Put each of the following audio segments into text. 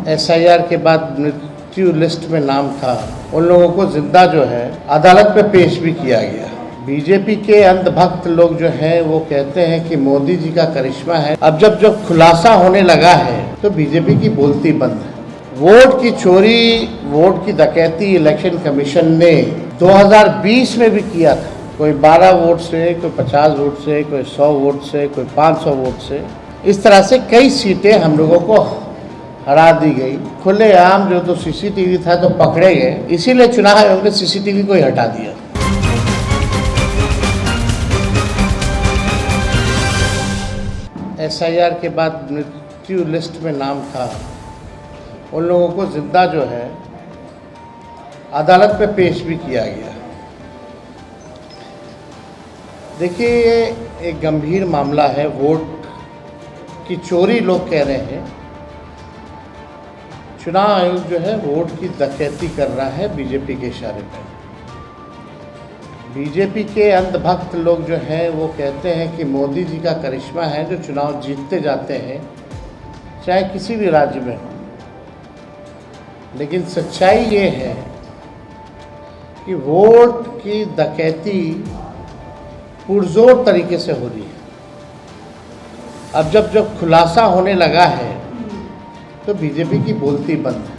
SIR के बाद मृत्यु लिस्ट में नाम था, उन लोगों को जिंदा जो है अदालत में पेश भी किया गया। बीजेपी के अंधभक्त लोग जो हैं वो कहते हैं कि मोदी जी का करिश्मा है। अब जब खुलासा होने लगा है तो बीजेपी की बोलती बंद है। वोट की चोरी, वोट की डकैती इलेक्शन कमीशन ने 2020 में भी किया था। कोई 12 वोट से, कोई 50 वोट से, कोई 100 वोट से, कोई 500 वोट से, इस तरह से कई सीटें हम लोगों को हरा दी गई। खुलेआम जो तो सीसीटीवी था तो पकड़े गए, इसीलिए चुनाव आयोग ने सीसीटीवी को ही हटा दिया। एसआईआर के बाद मृत्यु लिस्ट में नाम था, उन लोगों को जिंदा जो है अदालत में पेश भी किया गया। देखिए, ये एक गंभीर मामला है। वोट की चोरी लोग कह रहे हैं। चुनाव आयोग जो है वोट की डकैती कर रहा है बीजेपी के इशारे पर। बीजेपी के अंधभक्त लोग जो हैं वो कहते हैं कि मोदी जी का करिश्मा है जो चुनाव जीतते जाते हैं, चाहे किसी भी राज्य में हो। लेकिन सच्चाई ये है कि वोट की डकैती पुरजोर तरीके से हो रही है। अब जब खुलासा होने लगा है तो बीजेपी की बोलती बंद है।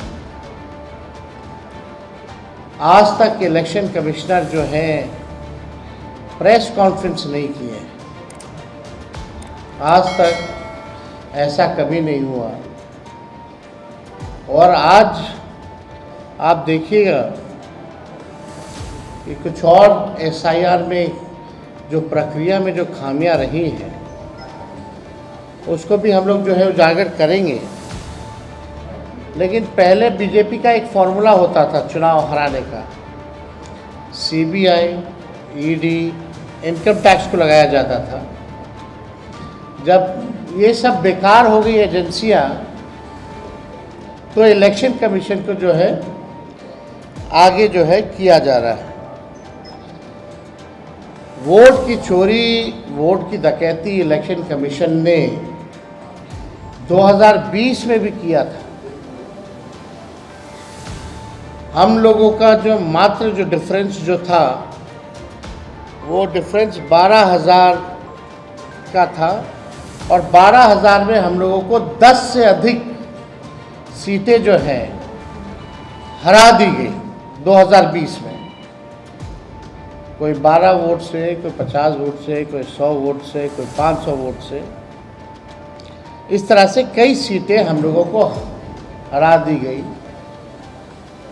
आज तक इलेक्शन कमिश्नर जो हैं प्रेस कॉन्फ्रेंस नहीं किए। आज तक ऐसा कभी नहीं हुआ। और आज आप देखिएगा कि कुछ और एसआईआर में जो प्रक्रिया में जो खामियां रही हैं उसको भी हम लोग जो है उजागर करेंगे। लेकिन पहले बीजेपी का एक फॉर्मूला होता था चुनाव हराने का। सीबीआई, ईडी, इनकम टैक्स को लगाया जाता था। जब ये सब बेकार हो गई एजेंसियां तो इलेक्शन कमीशन को जो है आगे जो है किया जा रहा है। वोट की चोरी, वोट की डकैती इलेक्शन कमीशन ने 2020 में भी किया था। हम लोगों का जो मात्र जो डिफरेंस जो था वो डिफरेंस 12,000 का था और 12,000 में हम लोगों को 10 से अधिक सीटें जो हैं हरा दी गई 2020 में। कोई 12 वोट से, कोई 50 वोट से, कोई 100 वोट से, कोई 500 वोट से, इस तरह से कई सीटें हम लोगों को हरा दी गई।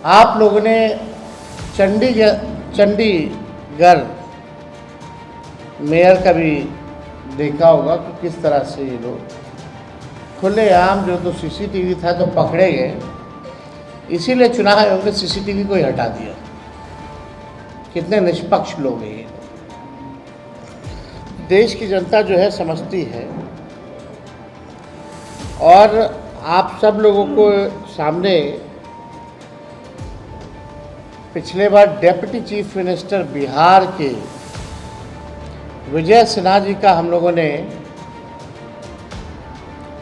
आप लोगों ने चंडीगढ़ मेयर का भी देखा होगा कि किस तरह से ये लोग खुलेआम जो तो सीसीटीवी था तो पकड़े गए, इसीलिए चुनाव आयोग ने सीसीटीवी को ही हटा दिया। कितने निष्पक्ष लोग हैं ये। देश की जनता जो है समझती है। और आप सब लोगों को सामने पिछले बार डिप्टी चीफ मिनिस्टर बिहार के विजय सिन्हा जी का हम लोगों ने,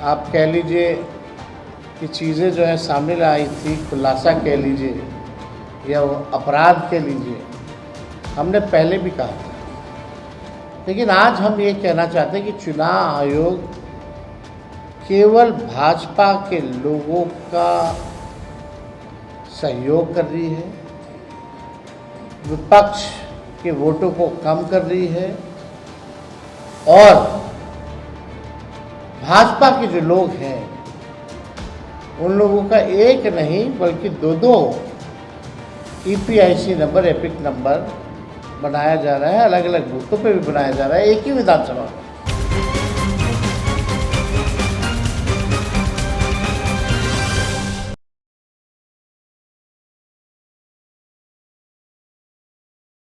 आप कह लीजिए कि चीज़ें जो है सामने लाई थी, खुलासा कह लीजिए या अपराध कह लीजिए, हमने पहले भी कहा था। लेकिन आज हम ये कहना चाहते हैं कि चुनाव आयोग केवल भाजपा के लोगों का सहयोग कर रही है, विपक्ष के वोटों को कम कर रही है और भाजपा के जो लोग हैं उन लोगों का एक नहीं बल्कि दो EPIC नंबर, एपिक नंबर बनाया जा रहा है। अलग अलग बूथों पे भी बनाया जा रहा है, एक ही विधानसभा में।